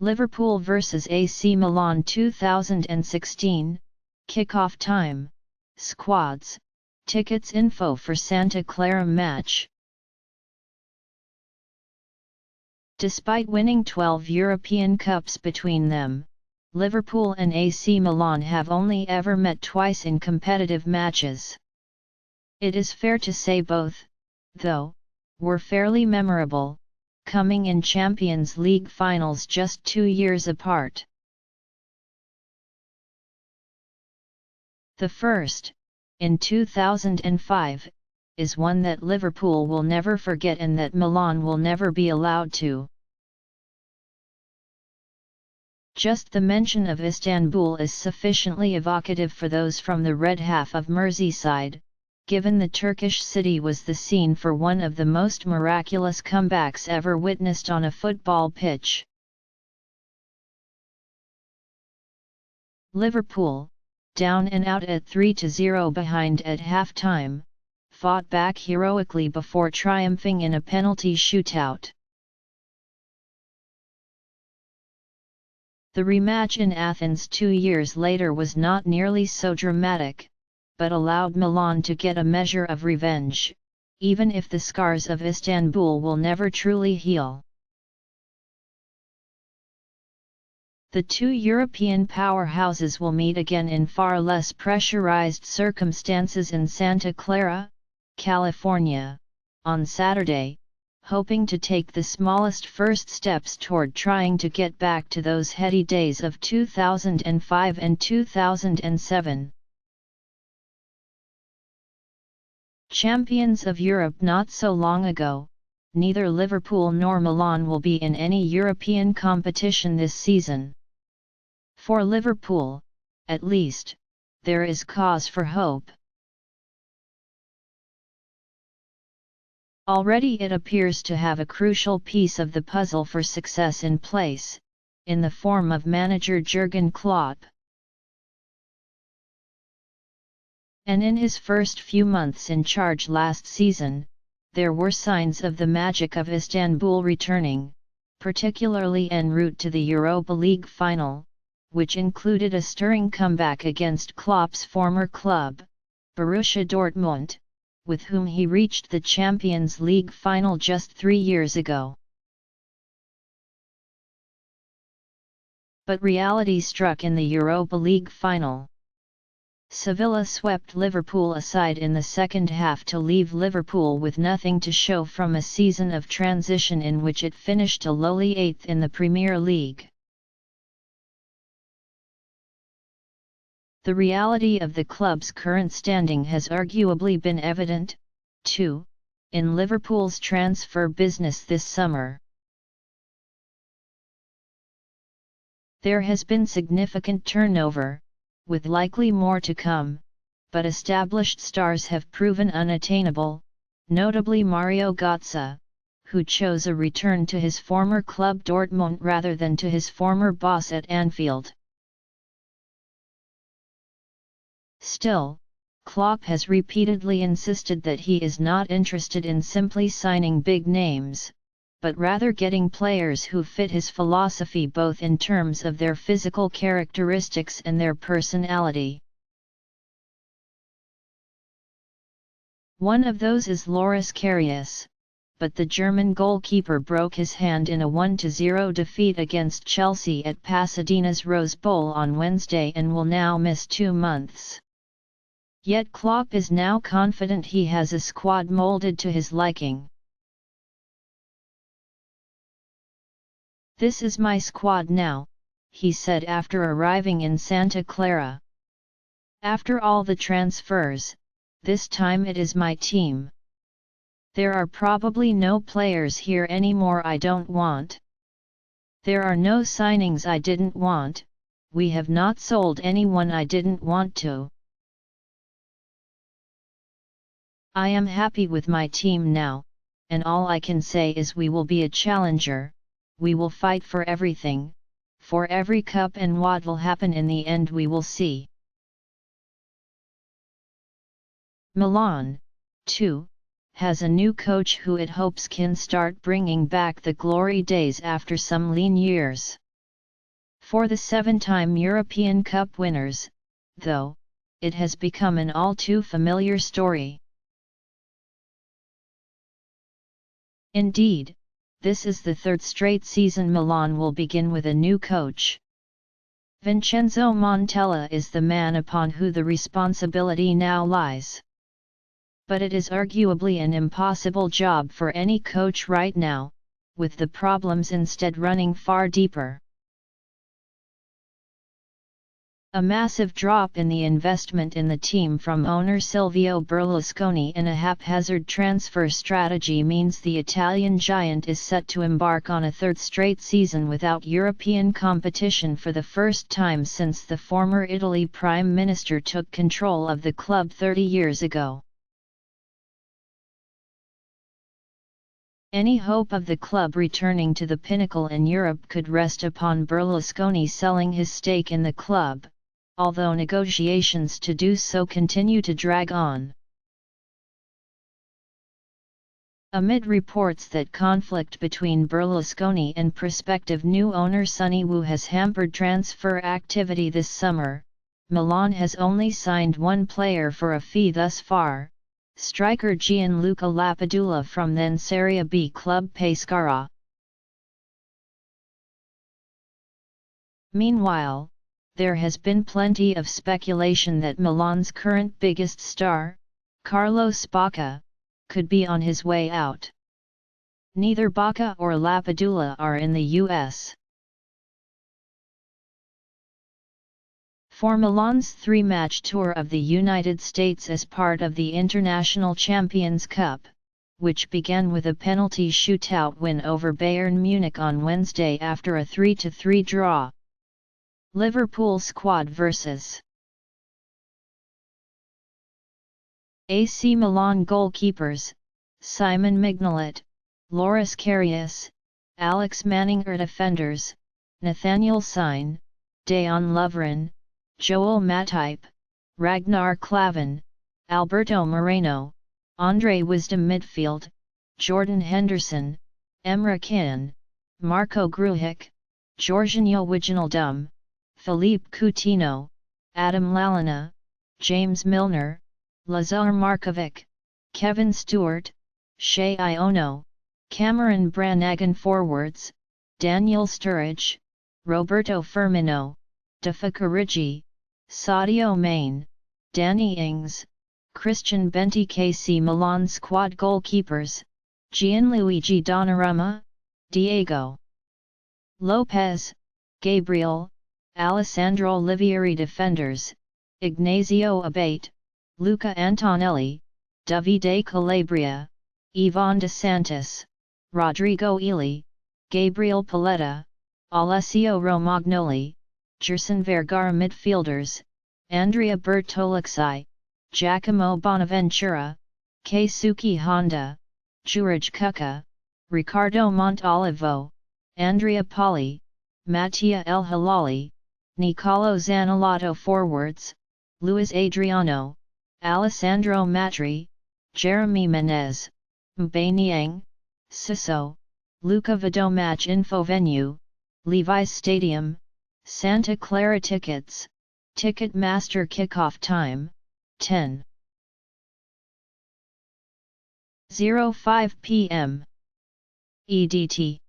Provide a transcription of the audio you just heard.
Liverpool vs AC Milan 2016, Kickoff Time, Squads, Tickets info for Santa Clara match. Despite winning 12 European Cups between them, Liverpool and AC Milan have only ever met twice in competitive matches. It is fair to say both, though, were fairly memorable, coming in Champions League finals just 2 years apart. The first, in 2005, is one that Liverpool will never forget and that Milan will never be allowed to. Just the mention of Istanbul is sufficiently evocative for those from the red half of Merseyside, given the Turkish city was the scene for one of the most miraculous comebacks ever witnessed on a football pitch. Liverpool, down and out at 3-0 behind at half-time, fought back heroically before triumphing in a penalty shootout. The rematch in Athens 2 years later was not nearly so dramatic, but allowed Milan to get a measure of revenge, even if the scars of Istanbul will never truly heal. The two European powerhouses will meet again in far less pressurized circumstances in Santa Clara, California, on Saturday, hoping to take the smallest first steps toward trying to get back to those heady days of 2005 and 2007. Champions of Europe not so long ago, neither Liverpool nor Milan will be in any European competition this season. For Liverpool, at least, there is cause for hope. Already it appears to have a crucial piece of the puzzle for success in place, in the form of manager Jurgen Klopp. And in his first few months in charge last season, there were signs of the magic of Istanbul returning, particularly en route to the Europa League final, which included a stirring comeback against Klopp's former club, Borussia Dortmund, with whom he reached the Champions League final just 3 years ago. But reality struck in the Europa League final. Sevilla swept Liverpool aside in the second half to leave Liverpool with nothing to show from a season of transition in which it finished a lowly 8th in the Premier League. The reality of the club's current standing has arguably been evident, too, in Liverpool's transfer business this summer. There has been significant turnover, with likely more to come, but established stars have proven unattainable, notably Mario Gotze, who chose a return to his former club Dortmund rather than to his former boss at Anfield. Still, Klopp has repeatedly insisted that he is not interested in simply signing big names, but rather getting players who fit his philosophy both in terms of their physical characteristics and their personality. One of those is Loris Karius, but the German goalkeeper broke his hand in a 1-0 defeat against Chelsea at Pasadena's Rose Bowl on Wednesday and will now miss 2 months. Yet Klopp is now confident he has a squad molded to his liking. "This is my squad now," he said after arriving in Santa Clara. "After all the transfers, this time it is my team. There are probably no players here anymore I don't want. There are no signings I didn't want, we have not sold anyone I didn't want to. I am happy with my team now, and all I can say is we will be a challenger. We will fight for everything, for every cup, and what will happen in the end we will see." Milan, too, has a new coach who it hopes can start bringing back the glory days after some lean years. For the 7-time European Cup winners, though, it has become an all too familiar story. Indeed, this is the third straight season Milan will begin with a new coach. Vincenzo Montella is the man upon whom the responsibility now lies. But it is arguably an impossible job for any coach right now, with the problems instead running far deeper. A massive drop in the investment in the team from owner Silvio Berlusconi and a haphazard transfer strategy means the Italian giant is set to embark on a third straight season without European competition for the first time since the former Italy Prime Minister took control of the club 30 years ago. Any hope of the club returning to the pinnacle in Europe could rest upon Berlusconi selling his stake in the club, although negotiations to do so continue to drag on. Amid reports that conflict between Berlusconi and prospective new owner Sonny Wu has hampered transfer activity this summer, Milan has only signed one player for a fee thus far, striker Gianluca Lapadula from then Serie B club Pescara. Meanwhile, there has been plenty of speculation that Milan's current biggest star, Carlos Bacca, could be on his way out. Neither Bacca or Lapadula are in the US. For Milan's 3-match tour of the United States as part of the International Champions Cup, which began with a penalty shootout win over Bayern Munich on Wednesday after a 3-3 draw. Liverpool squad vs. AC Milan goalkeepers, Simon Mignolet, Loris Karius, Alex Manninger defenders, Nathaniel Sign, Dejan Lovren, Joel Matip, Ragnar Klavan, Alberto Moreno, Andre Wisdom midfield, Jordan Henderson, Emre Can, Marco Grujic, Jorginho Wijnaldum, Philippe Coutinho, Adam Lallana, James Milner, Lazar Markovic, Kevin Stewart, Shea Iono, Cameron Brannagan forwards, Daniel Sturridge, Roberto Firmino, Divock Origi, Sadio Mane, Danny Ings, Christian Benti. KC Milan squad goalkeepers, Gianluigi Donnarumma, Diego Lopez, Gabriel, Alessandro Olivieri defenders, Ignazio Abate, Luca Antonelli, Davide Calabria, Ivan De Santis, Rodrigo Ely, Gabriel Paletta, Alessio Romagnoli, Gerson Vergara midfielders, Andrea Bertolacci, Giacomo Bonaventura, Keisuke Honda, Juraj Kuka, Ricardo Montolivo, Andrea Poli, Mattia El Hilali, Nicolo Zaniolato forwards, Luis Adriano, Alessandro Matri, Jeremy Menez, Mbaye Niang, Sisso, Luca Vido. Match info venue, Levi's Stadium, Santa Clara. Tickets, Ticketmaster. Kickoff time, 10:05 p.m. EDT.